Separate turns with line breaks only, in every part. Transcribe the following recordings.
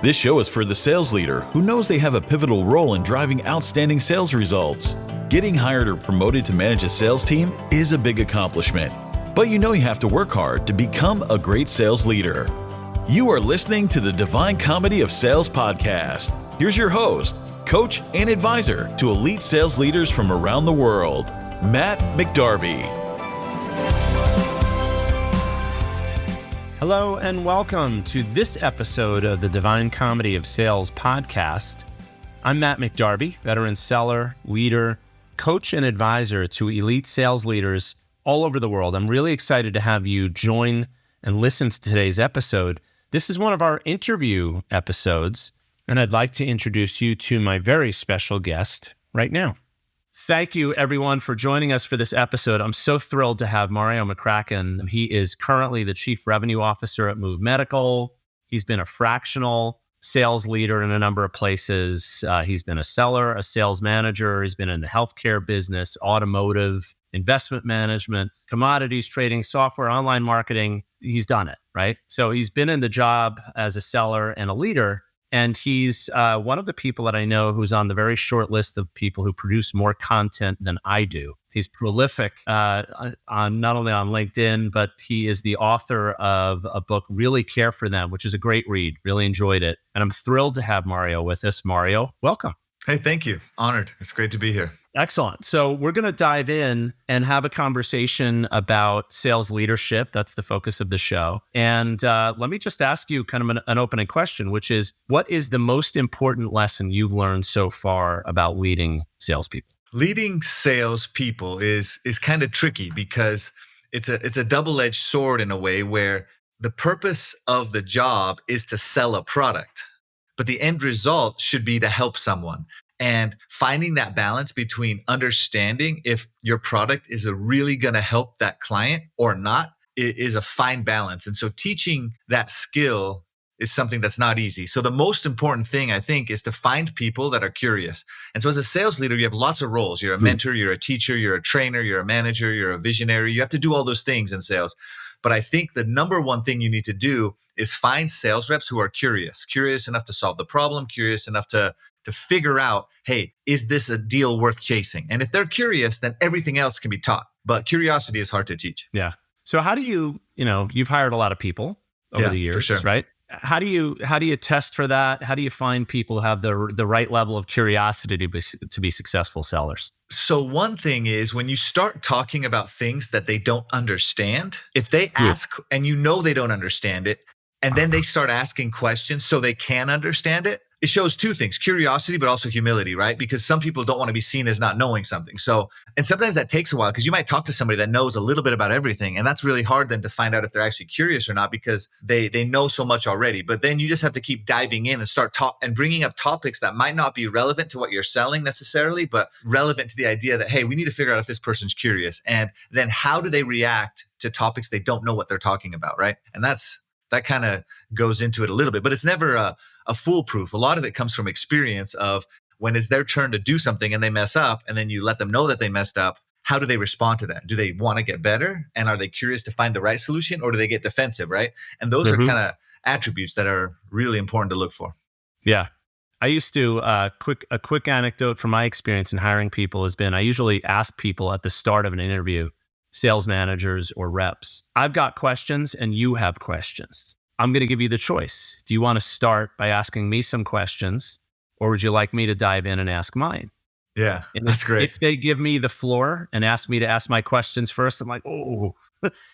This show is for the sales leader who knows they have a pivotal role in driving outstanding sales results. Getting hired or promoted to manage a sales team is a big accomplishment, but you know you have to work hard to become a great sales leader. You are listening to the Divine Comedy of Sales podcast. Here's your host, coach, and advisor to elite sales leaders from around the world, Matt McDarby.
Hello and welcome to this episode of the Divine Comedy of Sales podcast. I'm Matt McDarby, veteran seller, leader, coach, and advisor to elite sales leaders all over the world. I'm really excited to have you join and listen to today's episode. This is one of our interview episodes, and I'd like to introduce you to my very special guest right now. Thank you, everyone, for joining us for this episode. I'm so thrilled to have Mareo McCracken. He is currently the Chief Revenue Officer at MoveMedical. He's been a fractional sales leader in a number of places. He's been a seller, a sales manager. He's been in the healthcare business, automotive, investment management, commodities trading, software, online marketing. He's done it, right? So he's been in the job as a seller and a leader. And he's one of the people that I know who's on the very short list of people who produce more content than I do. He's prolific on not only on LinkedIn, but he is the author of a book, Really Care for Them, which is a great read. Really enjoyed it. And I'm thrilled to have Mareo with us. Mareo, welcome.
Hey, thank you. Honored. It's great to be here.
Excellent. So we're going to dive in and have a conversation about sales leadership. That's the focus of the show. And let me just ask you kind of an opening question, which is, what is the most important lesson you've learned so far about leading salespeople?
Leading salespeople is kind of tricky because it's a double-edged sword in a way where the purpose of the job is to sell a product, but the end result should be to help someone. And finding that balance between understanding if your product is really going to help that client or not is a fine balance. And so teaching that skill is something that's not easy. So the most important thing, I think, is to find people that are curious. And so as a sales leader, you have lots of roles. You're a mentor, you're a teacher, you're a trainer, you're a manager, you're a visionary. You have to do all those things in sales. But I think the number one thing you need to do is find sales reps who are curious enough to solve the problem, curious enough to figure out, hey, is this a deal worth chasing? And if they're curious, then everything else can be taught. But curiosity is hard to teach.
Yeah. So how do you've hired a lot be people over the years,
for sure.
Right? How do you test for that? How do you find people who have the right level of curiosity to be successful sellers?
So one thing is when you start talking about things that they don't understand, if they ask and you know they don't understand it, and then they start asking questions so they can understand it, it shows two things, curiosity, but also humility, right? Because some people don't want to be seen as not knowing something. So, and sometimes that takes a while because you might talk to somebody that knows a little bit about everything. And that's really hard then to find out if they're actually curious or not because they know so much already. But then you just have to keep diving in and start and bringing up topics that might not be relevant to what you're selling necessarily, but relevant to the idea that, hey, we need to figure out if this person's curious. And then how do they react to topics they don't know what they're talking about, right? And that kind of goes into it a little bit, but it's never a foolproof. A lot of it comes from experience of when it's their turn to do something and they mess up, and then you let them know that they messed up. How do they respond to that? Do they want to get better? And are they curious to find the right solution, or do they get defensive, right? And those are kind of attributes that are really important to look for.
Yeah. I used to, a quick anecdote from my experience in hiring people has been, I usually ask people at the start of an interview, sales managers or reps, I've got questions and you have questions. I'm going to give you the choice. Do you want to start by asking me some questions, or would you like me to dive in and ask mine?
Yeah, that's great.
If they give me the floor and ask me to ask my questions first, I'm like, oh,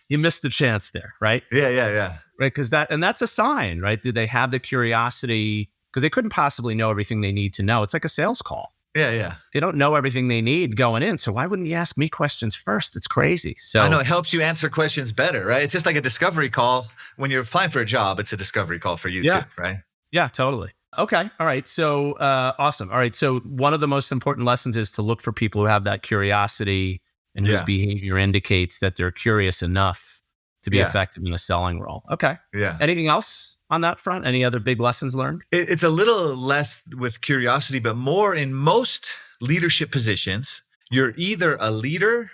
you missed a chance there, right?
Yeah.
Right, because that's a sign, right? Did they have the curiosity? Because they couldn't possibly know everything they need to know. It's like a sales call.
Yeah.
They don't know everything they need going in. So why wouldn't you ask me questions first? It's crazy. So
I know it helps you answer questions better, right? It's just like a discovery call. When you're applying for a job, it's a discovery call for you too, right?
Yeah, totally. Okay. All right. So awesome. All right. So one of the most important lessons is to look for people who have that curiosity and whose behavior indicates that they're curious enough to be effective in a selling role. Okay.
Yeah.
Anything else on that front? Any other big lessons learned?
It's a little less with curiosity, but more in most leadership positions, you're either a leader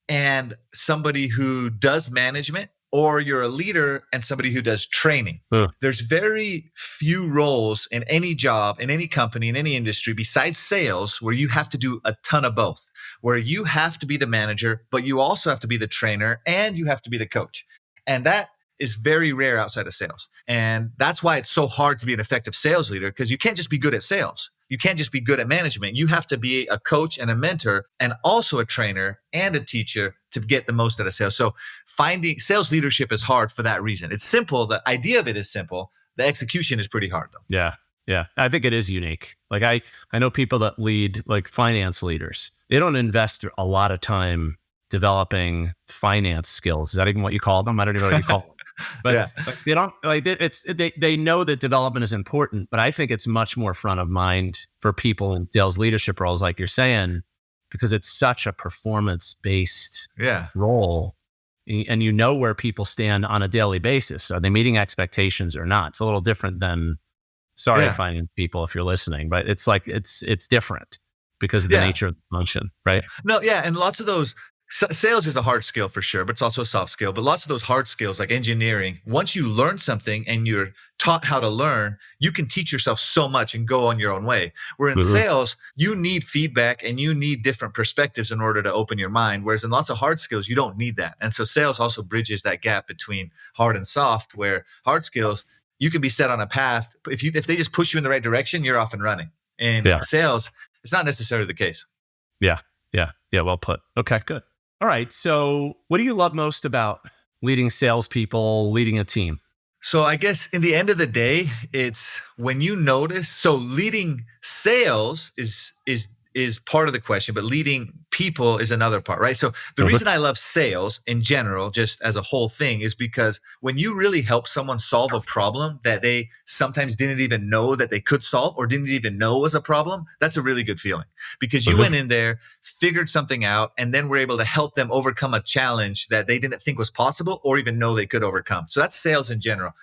and somebody who does management, or you're a leader and somebody who does training. There's very few roles in any job, in any company, in any industry besides sales where you have to do a ton of both, where you have to be the manager, but you also have to be the trainer and you have to be the coach. And that is very rare outside of sales. And that's why it's so hard to be an effective sales leader, because you can't just be good at sales. You can't just be good at management. You have to be a coach and a mentor and also a trainer and a teacher to get the most out of sales. So finding sales leadership is hard for that reason. It's simple. The idea of it is simple. The execution is pretty hard though.
Yeah. Yeah. I think it is unique. Like I know people that lead like finance leaders. They don't invest a lot of time developing finance skills. Is that even what you call them? I don't even know what you call them. But
Yeah.
like, they don't like they know that development is important, but I think it's much more front of mind for people in sales leadership roles, like you're saying, because it's such a performance-based role, and you know where people stand on a daily basis. Are they meeting expectations or not? It's a little different than finance people if you're listening, but it's like it's different because of the nature of the function, right?
No, yeah, and lots of those. Sales is a hard skill for sure, but it's also a soft skill. But lots of those hard skills like engineering, once you learn something and you're taught how to learn, you can teach yourself so much and go on your own way. Where in sales, you need feedback and you need different perspectives in order to open your mind. Whereas in lots of hard skills, you don't need that. And so sales also bridges that gap between hard and soft, where hard skills, you can be set on a path. If they just push you in the right direction, you're off and running. In sales, it's not necessarily the case.
Yeah. Well put. Okay, good. All right. So what do you love most about leading salespeople, leading a team?
So I guess in the end of the day, it's when you notice. So leading sales is part of the question, but leading people is another part, right? So the reason I love sales in general, just as a whole thing, is because when you really help someone solve a problem that they sometimes didn't even know that they could solve or didn't even know was a problem, that's a really good feeling, because you went in there, figured something out, and then were able to help them overcome a challenge that they didn't think was possible or even know they could overcome. So that's sales in general.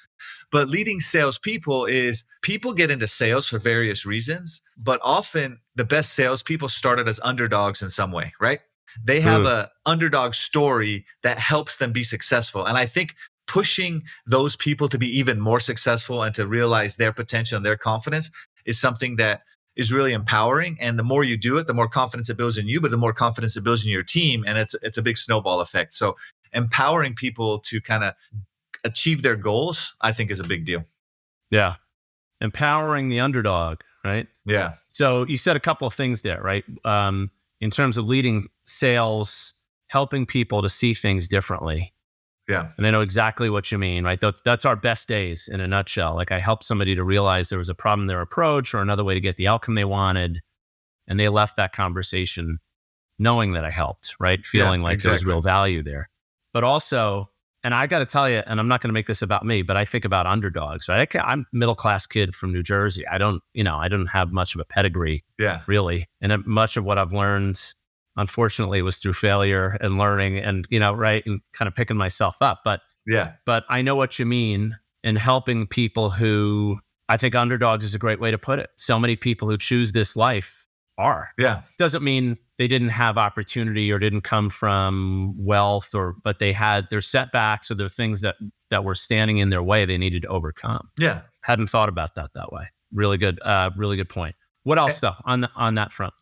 But leading salespeople is people get into sales for various reasons, but often the best salespeople started as underdogs in some way, right? They have a underdog story that helps them be successful. And I think pushing those people to be even more successful and to realize their potential and their confidence is something that is really empowering. And the more you do it, the more confidence it builds in you, but the more confidence it builds in your team. And it's a big snowball effect. So empowering people to kind of achieve their goals, I think, is a big deal.
Yeah. Empowering the underdog, right?
Yeah.
So you said a couple of things there, right? In terms of leading sales, helping people to see things differently.
Yeah.
And I know exactly what you mean, right? That's our best days in a nutshell. Like I helped somebody to realize there was a problem in their approach or another way to get the outcome they wanted. And they left that conversation knowing that I helped, right? Feeling like there was real value there. But also, and I got to tell you, and I'm not going to make this about me, but I think about underdogs, right? I'm a middle-class kid from New Jersey. I don't have much of a pedigree, really. And much of what I've learned, unfortunately, was through failure and learning and, right, and kind of picking myself up. But I know what you mean in helping people who, I think underdogs is a great way to put it. So many people who choose this life are. Yeah. Doesn't mean they didn't have opportunity or didn't come from wealth, but they had their setbacks or their things that were standing in their way they needed to overcome. Yeah. Hadn't thought about that way. Really good point. What else though on that front?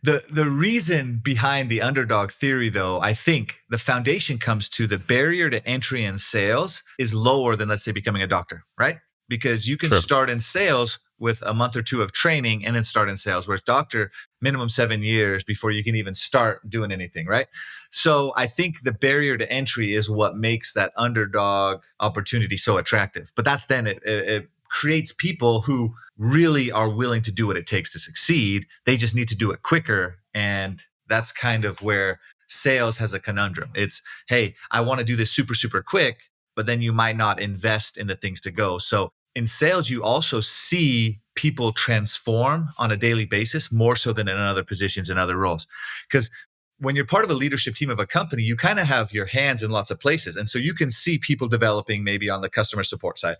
The reason behind the underdog theory, though, I think the foundation comes to the barrier to entry in sales is lower than, let's say, becoming a doctor, right? Because you can start in sales with a month or two of training and then start in sales, whereas doctor, minimum 7 years before you can even start doing anything, right? So I think the barrier to entry is what makes that underdog opportunity so attractive. But that's then it creates people who really are willing to do what it takes to succeed. They just need to do it quicker. And that's kind of where sales has a conundrum. It's, hey, I want to do this super, super quick, but then you might not invest in the things to go. So in sales, you also see people transform on a daily basis more so than in other positions and other roles. Because when you're part of a leadership team of a company, you kind of have your hands in lots of places. And so you can see people developing maybe on the customer support side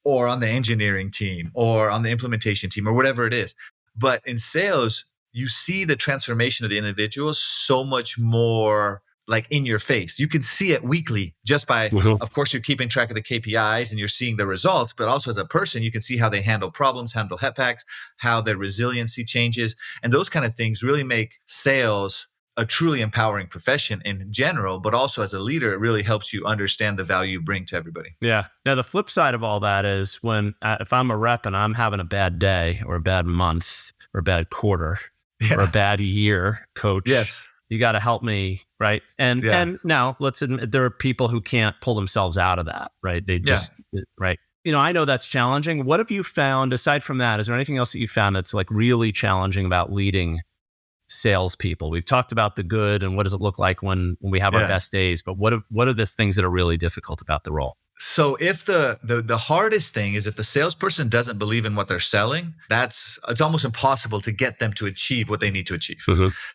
or on the engineering team or on the implementation team or whatever it is. But in sales, you see the transformation of the individuals so much more like in your face. You can see it weekly just by, of course, you're keeping track of the KPIs and you're seeing the results, but also as a person, you can see how they handle problems, handle setbacks, how their resiliency changes. And those kind of things really make sales a truly empowering profession in general, but also as a leader, it really helps you understand the value you bring to everybody.
Yeah. Now, the flip side of all that is when, if I'm a rep and I'm having a bad day or a bad month or a bad quarter or a bad year, coach,
Yes.
you got to help me, right? And now let's admit there are people who can't pull themselves out of that, right? They just, right? I know that's challenging. What have you found aside from that? Is there anything else that you found that's like really challenging about leading salespeople? We've talked about the good and what does it look like when we have our best days, but what are the things that are really difficult about the role?
So if the hardest thing is if the salesperson doesn't believe in what they're selling, it's almost impossible to get them to achieve what they need to achieve.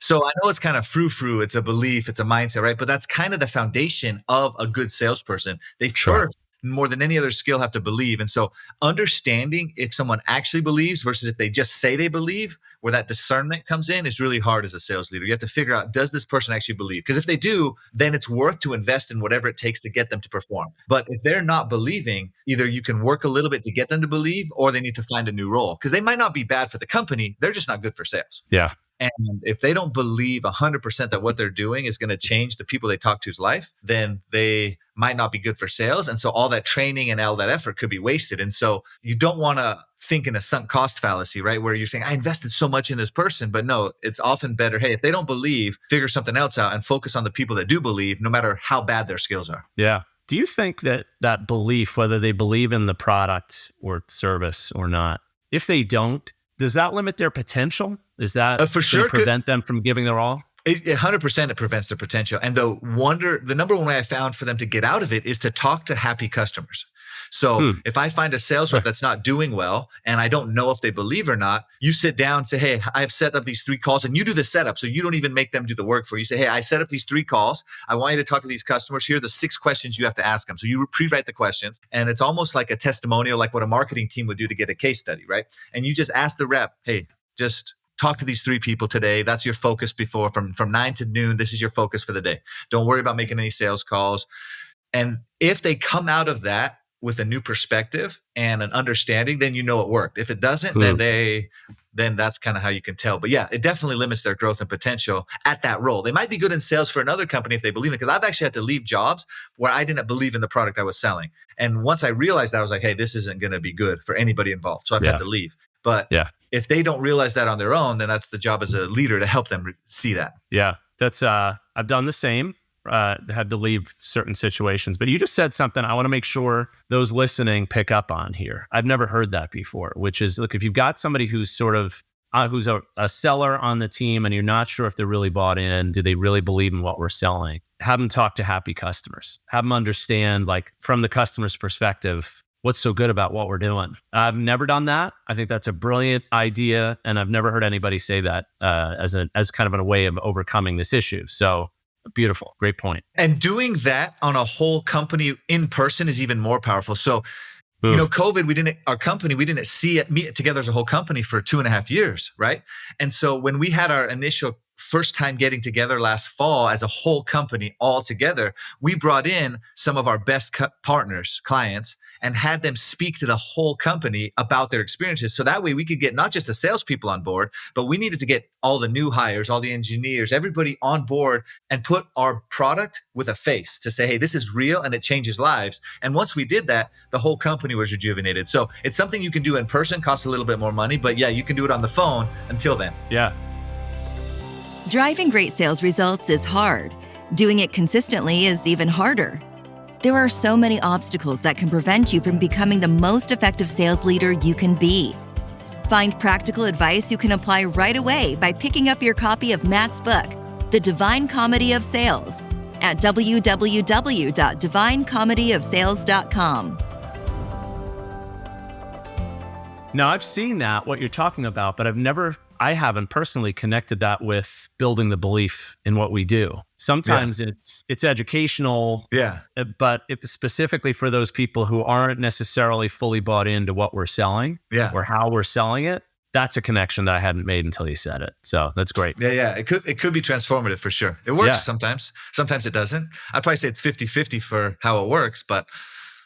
So I know it's kind of frou-frou, it's a belief, it's a mindset, right? But that's kind of the foundation of a good salesperson. They first, more than any other skill, have to believe. And so understanding if someone actually believes versus if they just say they believe, where that discernment comes in, is really hard as a sales leader. You have to figure out, does this person actually believe? Because if they do, then it's worth to invest in whatever it takes to get them to perform. But if they're not believing, either you can work a little bit to get them to believe, or they need to find a new role. Because they might not be bad for the company, they're just not good for sales.
Yeah.
And if they don't believe 100% that what they're doing is going to change the people they talk to's life, then they might not be good for sales. And so all that training and all that effort could be wasted. And so you don't want to think in a sunk cost fallacy, right? Where you're saying, I invested so much in this person, but no, it's often better. Hey, if they don't believe, figure something else out and focus on the people that do believe, no matter how bad their skills are.
Yeah. Do you think that belief, whether they believe in the product or service or not, if they don't, does that limit their potential? Is that
for sure
prevent them from giving their all?
100% it prevents their potential. And the number one way I found for them to get out of it is to talk to happy customers. So if I find a sales rep that's not doing well and I don't know if they believe or not, you sit down and say, hey, I've set up these 3 calls, and you do the setup. So you don't even make them do the work for you. You say, hey, I set up these 3 calls. I want you to talk to these customers. Here are the 6 questions you have to ask them. So you pre-write the questions, and it's almost like a testimonial, like what a marketing team would do to get a case study, right? And you just ask the rep, hey, just talk to these 3 people today. That's your focus before from 9 to noon. This is your focus for the day. Don't worry about making any sales calls. And if they come out of that with a new perspective and an understanding, then you know it worked. If it doesn't, then that's kind of how you can tell. But yeah, it definitely limits their growth and potential at that role. They might be good in sales for another company if they believe in it, because I've actually had to leave jobs where I didn't believe in the product I was selling. And once I realized that, I was like, hey, this isn't going to be good for anybody involved. So I've had to leave. But if they don't realize that on their own, then that's the job as a leader to help them see that.
Yeah, that's I've done the same. Had to leave certain situations, but you just said something I want to make sure those listening pick up on here. I've never heard that before, which is, look, if you've got somebody who's sort of who's a seller on the team and you're not sure if they're really bought in, do they really believe in what we're selling? Have them talk to happy customers. Have them understand, like, from the customer's perspective, what's so good about what we're doing. I've never done that. I think that's a brilliant idea, and I've never heard anybody say that as kind of a way of overcoming this issue. So beautiful. Great point.
And doing that on a whole company in person is even more powerful. So, COVID, we didn't meet together as a whole company for 2.5 years, right? And so when we had our initial first time getting together last fall as a whole company all together, we brought in some of our best partners, clients, and had them speak to the whole company about their experiences. So that way we could get not just the salespeople on board, but we needed to get all the new hires, all the engineers, everybody on board, and put our product with a face to say, hey, this is real and it changes lives. And once we did that, the whole company was rejuvenated. So it's something you can do in person, costs a little bit more money, but yeah, you can do it on the phone until then.
Yeah.
Driving great sales results is hard. Doing it consistently is even harder. There are so many obstacles that can prevent you from becoming the most effective sales leader you can be. Find practical advice you can apply right away by picking up your copy of Matt's book, The Divine Comedy of Sales, at www.divinecomedyofsales.com.
Now, I've seen that, what you're talking about, but I haven't personally connected that with building the belief in what we do. Sometimes it's educational, but specifically for those people who aren't necessarily fully bought into what we're selling or how we're selling it. That's a connection that I hadn't made until you said it. So that's great.
Yeah. It could be transformative for sure. It works sometimes. Sometimes it doesn't. I'd probably say it's 50-50 for how it works, but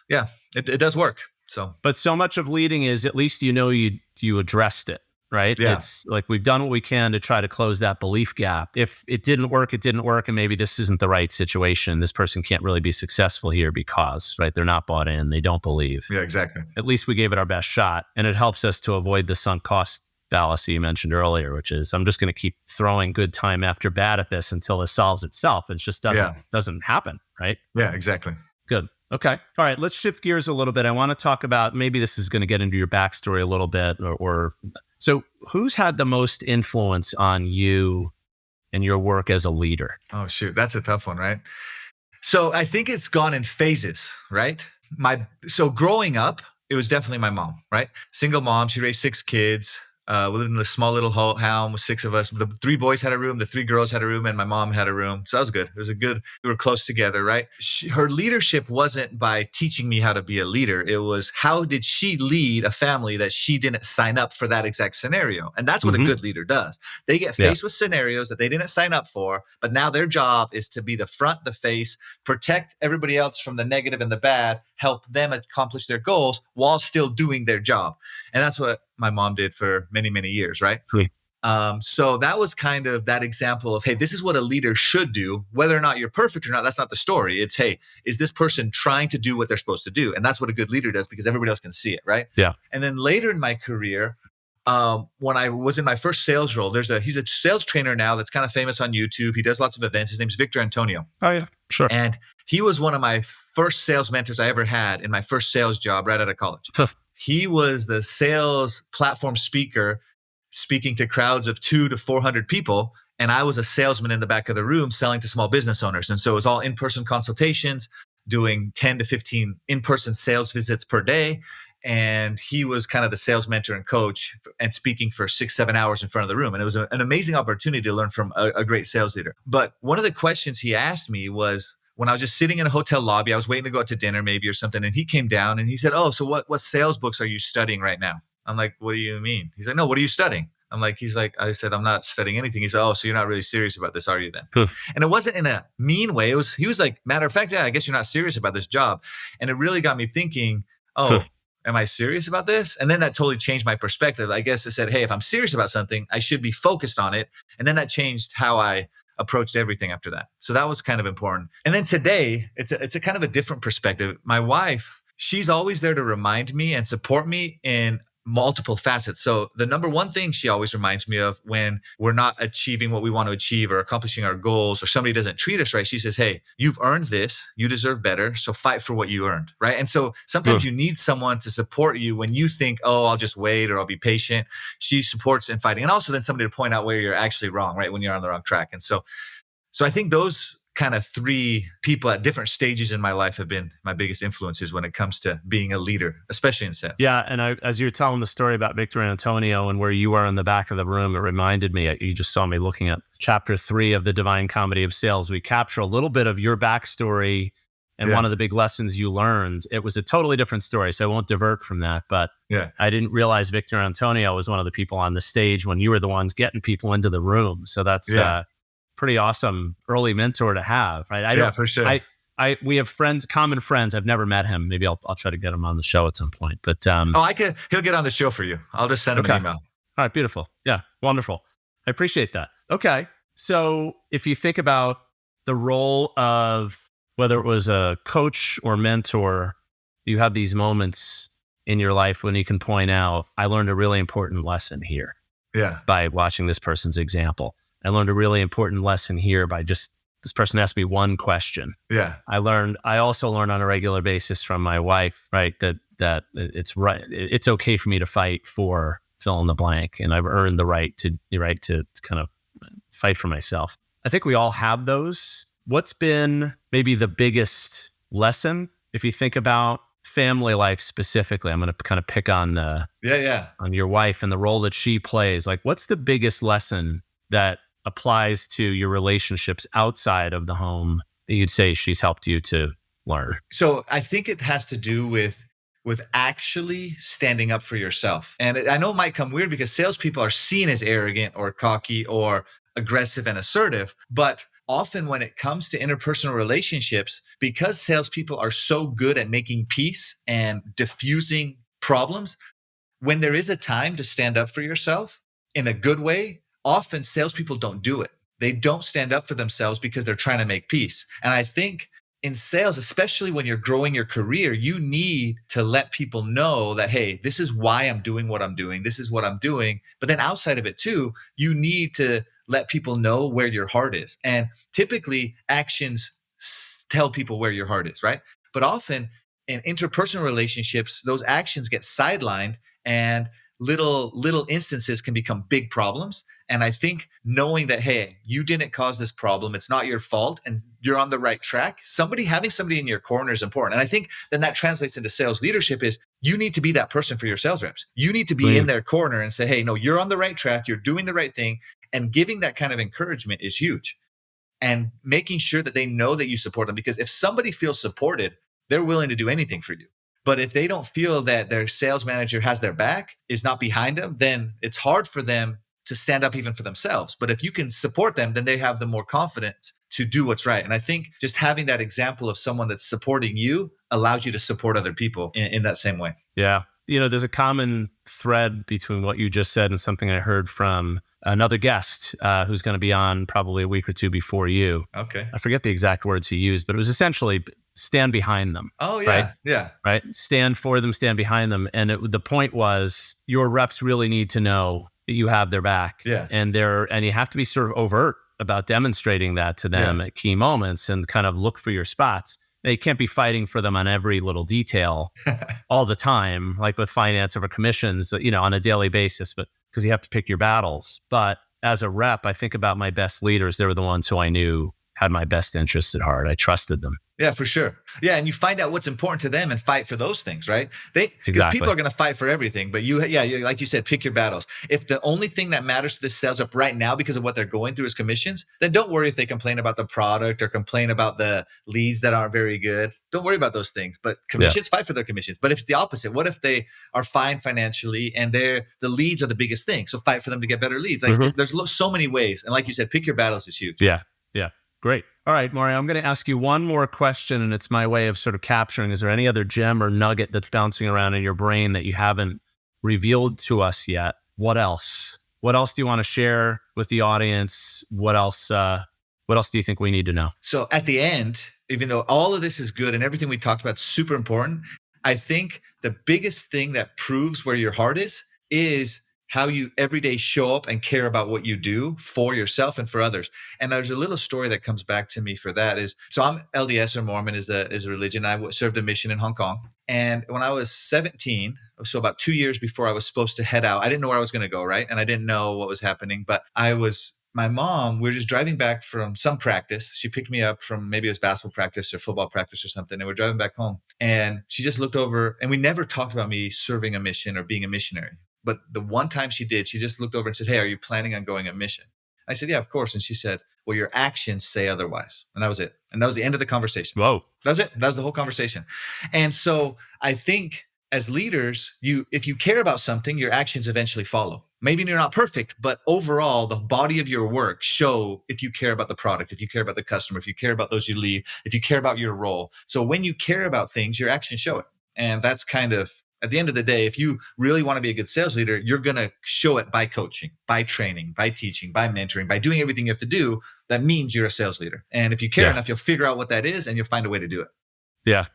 yeah, it does work.
But so much of leading is at least you addressed it, right?
Yeah.
It's like we've done what we can to try to close that belief gap. If it didn't work, and maybe this isn't the right situation. This person can't really be successful here because, right, they're not bought in, they don't believe.
Yeah, exactly.
At least we gave it our best shot, and it helps us to avoid the sunk cost fallacy you mentioned earlier, which is I'm just going to keep throwing good time after bad at this until it solves itself. It just doesn't happen, right?
Yeah, exactly.
Good. Okay. All right. Let's shift gears a little bit. I want to talk about, maybe this is going to get into your backstory a little bit, or so who's had the most influence on you and your work as a leader?
Oh, shoot. That's a tough one, right? So I think it's gone in phases, right? So growing up, it was definitely my mom, right? Single mom. She raised 6 kids. We lived in a small little home with 6 of us. The 3 boys had a room, the 3 girls had a room, and my mom had a room. So that was good. We were close together, right? Her leadership wasn't by teaching me how to be a leader. It was how did she lead a family that she didn't sign up for that exact scenario? And that's what a good leader does. They get faced with scenarios that they didn't sign up for, but now their job is to be the front, the face, protect everybody else from the negative and the bad, help them accomplish their goals while still doing their job. And that's what my mom did for many, many years, right? So that was kind of that example of, hey, this is what a leader should do. Whether or not you're perfect or not, that's not the story. It's, hey, is this person trying to do what they're supposed to do? And that's what a good leader does because everybody else can see it, right?
Yeah.
And then later in my career, when I was in my first sales role, he's a sales trainer now that's kind of famous on YouTube. He does lots of events. His name's Victor Antonio.
Oh, yeah. Sure.
And he was one of my first sales mentors I ever had in my first sales job right out of college. He was the sales platform speaker speaking to crowds of 200 to 400 people. And I was a salesman in the back of the room selling to small business owners. And so it was all in-person consultations, doing 10 to 15 in-person sales visits per day. And he was kind of the sales mentor and coach and speaking for 6-7 hours in front of the room. And it was an amazing opportunity to learn from a great sales leader. But one of the questions he asked me was, when I was just sitting in a hotel lobby, I was waiting to go out to dinner maybe or something. And he came down and he said, oh, so what sales books are you studying right now? I'm like, what do you mean? He's like, no, what are you studying? I said, I'm not studying anything. He said, oh, so you're not really serious about this, are you then? And it wasn't in a mean way. He was like, matter of fact, yeah, I guess you're not serious about this job. And it really got me thinking, oh, am I serious about this? And then that totally changed my perspective. I guess I said, hey, if I'm serious about something, I should be focused on it. And then that changed how I approached everything after that. So that was kind of important. And then today, it's a kind of a different perspective. My wife, she's always there to remind me and support me in multiple facets. So the number one thing she always reminds me of when we're not achieving what we want to achieve or accomplishing our goals, or somebody doesn't treat us right, she says, hey, you've earned this, you deserve better, so fight for what you earned, right? And so sometimes you need someone to support you when you think, oh, I'll just wait or I'll be patient. She supports in fighting. And also then somebody to point out where you're actually wrong, right? When you're on the wrong track. And so I think those kind of 3 people at different stages in my life have been my biggest influences when it comes to being a leader, especially in sales.
Yeah. And as you were telling the story about Victor Antonio and where you were in the back of the room, it reminded me, you just saw me looking at chapter 3 of the Divine Comedy of Sales. We capture a little bit of your backstory and one of the big lessons you learned. It was a totally different story, so I won't divert from that. But I didn't realize Victor Antonio was one of the people on the stage when you were the ones getting people into the room. So that's pretty awesome early mentor to have, right?
For sure.
We have common friends. I've never met him. Maybe I'll try to get him on the show at some point. But
he'll get on the show for you. I'll just send him an email.
All right, beautiful. Yeah, wonderful. I appreciate that. Okay, so if you think about the role of whether it was a coach or mentor, you have these moments in your life when you can point out, I learned a really important lesson here. By watching this person's example. I learned a really important lesson here by just this person asked me one question. I also learned on a regular basis from my wife, right, that it's right. It's okay for me to fight for fill in the blank, and I've earned the right to kind of fight for myself. I think we all have those. What's been maybe the biggest lesson if you think about family life specifically? I'm going to kind of pick on on your wife and the role that she plays. Like, what's the biggest lesson that applies to your relationships outside of the home that you'd say she's helped you to learn?
So I think it has to do with with actually standing up for yourself. And I know it might come weird because salespeople are seen as arrogant or cocky or aggressive and assertive, but often when it comes to interpersonal relationships, because salespeople are so good at making peace and diffusing problems, when there is a time to stand up for yourself in a good way, often salespeople don't do it. They don't stand up for themselves because they're trying to make peace. And I think in sales, especially when you're growing your career, you need to let people know that, hey, this is why I'm doing what I'm doing. This is what I'm doing. But then outside of it too, you need to let people know where your heart is. And typically actions tell people where your heart is, right? But often in interpersonal relationships, those actions get sidelined and little instances can become big problems. And I think knowing that, hey, you didn't cause this problem, it's not your fault, and you're on the right track, having somebody in your corner is important. And I think then that translates into sales leadership is you need to be that person for your sales reps. You need to be in their corner and say, hey, no, you're on the right track, you're doing the right thing. And giving that kind of encouragement is huge. And making sure that they know that you support them, because if somebody feels supported, they're willing to do anything for you. But if they don't feel that their sales manager has their back, is not behind them, then it's hard for them to stand up even for themselves. But if you can support them, then they have the more confidence to do what's right. And I think just having that example of someone that's supporting you allows you to support other people in that same way.
Yeah. There's a common thread between what you just said and something I heard from another guest who's going to be on probably a week or two before you.
Okay.
I forget the exact words he used, but it was essentially stand behind them.
Oh, yeah.
Right?
Yeah.
Right. Stand for them, stand behind them. And the point was your reps really need to know that you have their back.
Yeah.
And you have to be sort of overt about demonstrating that to them at key moments and kind of look for your spots. Now, you can't be fighting for them on every little detail all the time, like with finance over commissions, on a daily basis, but because you have to pick your battles. But as a rep, I think about my best leaders. They were the ones who I knew had my best interests at heart. I trusted them.
Yeah, for sure. Yeah, and you find out what's important to them and fight for those things, right? Because
Exactly.
people are going to fight for everything, but you, like you said, pick your battles. If the only thing that matters to this sales rep right now because of what they're going through is commissions, then don't worry if they complain about the product or complain about the leads that aren't very good. Don't worry about those things. But commissions, fight for their commissions. But if it's the opposite, what if they are fine financially and the leads are the biggest thing? So fight for them to get better leads. Like there's so many ways. And like you said, pick your battles is huge.
Yeah. Great. All right, Mario, I'm going to ask you one more question, and it's my way of sort of capturing. Is there any other gem or nugget that's bouncing around in your brain that you haven't revealed to us yet? What else? What else do you want to share with the audience? What else do you think we need to know?
So at the end, even though all of this is good and everything we talked about is super important, I think the biggest thing that proves where your heart is how you every day show up and care about what you do for yourself and for others. And there's a little story that comes back to me for that is, so I'm LDS or Mormon is a religion. I served a mission in Hong Kong. And when I was 17, so about 2 years before I was supposed to head out, I didn't know where I was going to go, right? And I didn't know what was happening, but my mom, we were just driving back from some practice. She picked me up from maybe it was basketball practice or football practice or something. And we're driving back home. And she just looked over, and we never talked about me serving a mission or being a missionary. But the one time she did, she just looked over and said, hey, are you planning on going on mission? I said, yeah, of course. And she said, well, your actions say otherwise. And that was it. And that was the end of the conversation.
Whoa.
That was it. That was the whole conversation. And so I think as leaders, if you care about something, your actions eventually follow. Maybe you're not perfect, but overall, the body of your work show if you care about the product, if you care about the customer, if you care about those you lead, if you care about your role. So when you care about things, your actions show it. And that's kind of, at the end of the day, if you really want to be a good sales leader, you're going to show it by coaching, by training, by teaching, by mentoring, by doing everything you have to do. That means you're a sales leader. And if you care enough, you'll figure out what that is and you'll find a way to do it. Yeah.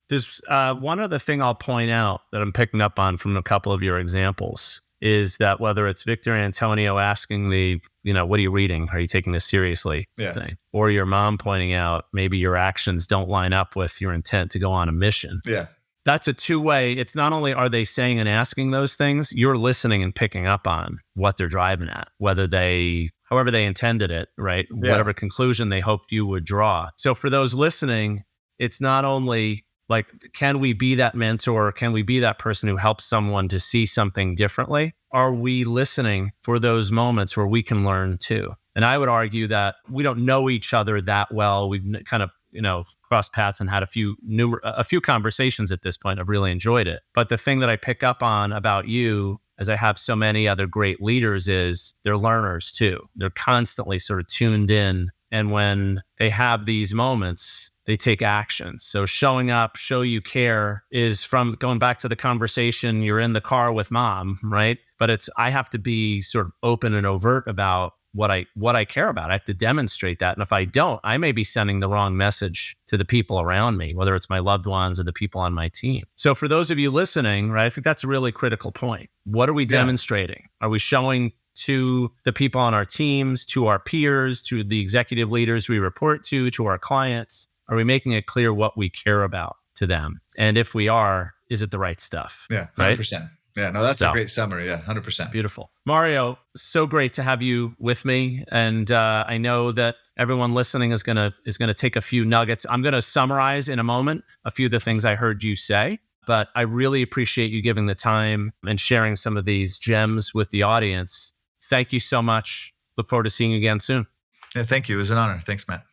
There's one other thing I'll point out that I'm picking up on from a couple of your examples is that whether it's Victor Antonio asking me, what are you reading? Are you taking this seriously? Thing, or your mom pointing out maybe your actions don't line up with your intent to go on a mission.
Yeah.
That's a two-way. It's not only are they saying and asking those things, you're listening and picking up on what they're driving at, however they intended it, right? Yeah. Whatever conclusion they hoped you would draw. So for those listening, it's not only like, can we be that mentor? Can we be that person who helps someone to see something differently? Are we listening for those moments where we can learn too? And I would argue that we don't know each other that well. We've kind of crossed paths and had a few conversations at this point. I've really enjoyed it. But the thing that I pick up on about you, as I have so many other great leaders, is they're learners too. They're constantly sort of tuned in. And when they have these moments, they take action. So showing up, show you care is from going back to the conversation, you're in the car with mom, right? But I have to be sort of open and overt about what I care about. I have to demonstrate that. And if I don't, I may be sending the wrong message to the people around me, whether it's my loved ones or the people on my team. So for those of you listening, right, I think that's a really critical point. What are we demonstrating? Are we showing to the people on our teams, to our peers, to the executive leaders we report to our clients? Are we making it clear what we care about to them? And if we are, is it the right stuff?
Yeah, 100%. Right? Yeah, no, that's a great summary. Yeah, 100%.
Beautiful. Mario, so great to have you with me. And I know that everyone listening is gonna take a few nuggets. I'm gonna summarize in a moment a few of the things I heard you say, but I really appreciate you giving the time and sharing some of these gems with the audience. Thank you so much. Look forward to seeing you again soon.
Yeah, thank you. It was an honor. Thanks, Matt.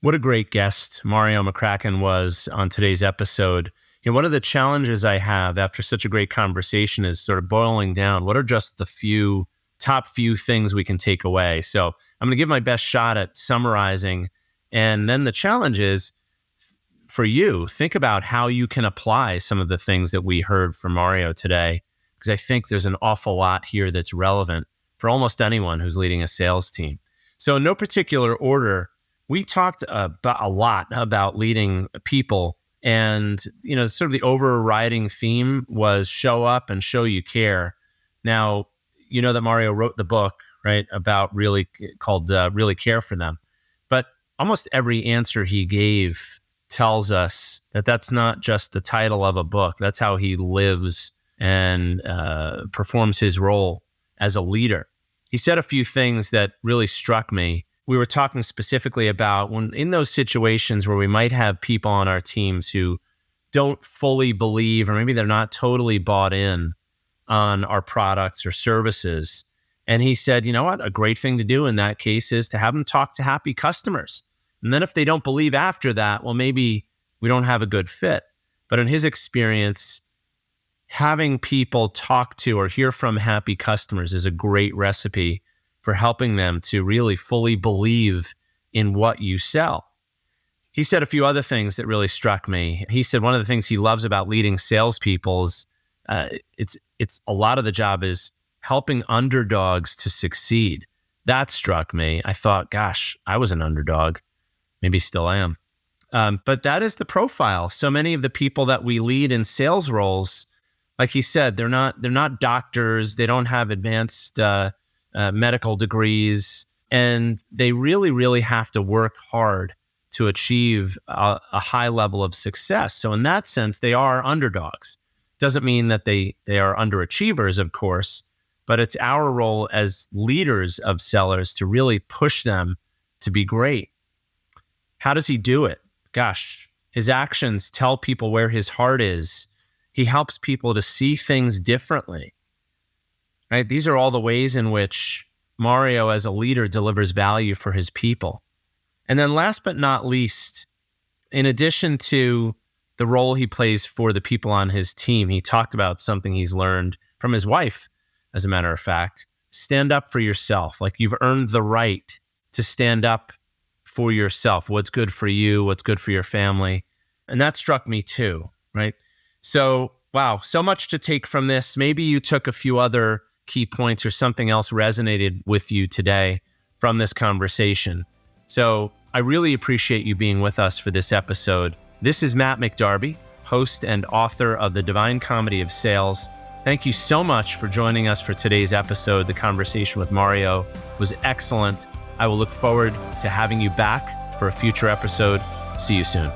What a great guest Mareo McCracken was on today's episode. One of the challenges I have after such a great conversation is sort of boiling down. What are just the top few things we can take away? So I'm going to give my best shot at summarizing. And then the challenge is for you, think about how you can apply some of the things that we heard from Mareo today, because I think there's an awful lot here that's relevant for almost anyone who's leading a sales team. So in no particular order, we talked a lot about leading people. And, sort of the overriding theme was show up and show you care. Now, that Mareo wrote the book, right, about called Really Care for Them. But almost every answer he gave tells us that that's not just the title of a book. That's how he lives and performs his role as a leader. He said a few things that really struck me. We were talking specifically about when in those situations where we might have people on our teams who don't fully believe, or maybe they're not totally bought in on our products or services. And he said, you know what, a great thing to do in that case is to have them talk to happy customers. And then if they don't believe after that, well, maybe we don't have a good fit. But in his experience, having people talk to or hear from happy customers is a great recipe for helping them to really fully believe in what you sell. He said a few other things that really struck me. He said one of the things he loves about leading salespeople is it's a lot of the job is helping underdogs to succeed. That struck me. I thought, gosh, I was an underdog. Maybe still am. But that is the profile. So many of the people that we lead in sales roles, like he said, they're not doctors. They don't have advanced medical degrees, and they really, really have to work hard to achieve a high level of success. So in that sense, they are underdogs. Doesn't mean that they are underachievers, of course, but it's our role as leaders of sellers to really push them to be great. How does he do it? Gosh, his actions tell people where his heart is. He helps people to see things differently. Right? These are all the ways in which Mareo as a leader delivers value for his people. And then last but not least, in addition to the role he plays for the people on his team, he talked about something he's learned from his wife, as a matter of fact. Stand up for yourself. Like you've earned the right to stand up for yourself. What's good for you, what's good for your family. And that struck me too, right? So, wow, so much to take from this. Maybe you took a few other key points or something else resonated with you today from this conversation. So I really appreciate you being with us for this episode. This is Matt McDarby, host and author of The Divine Comedy of Sales. Thank you so much for joining us for today's episode. The conversation with Mareo was excellent. I will look forward to having you back for a future episode. See you soon.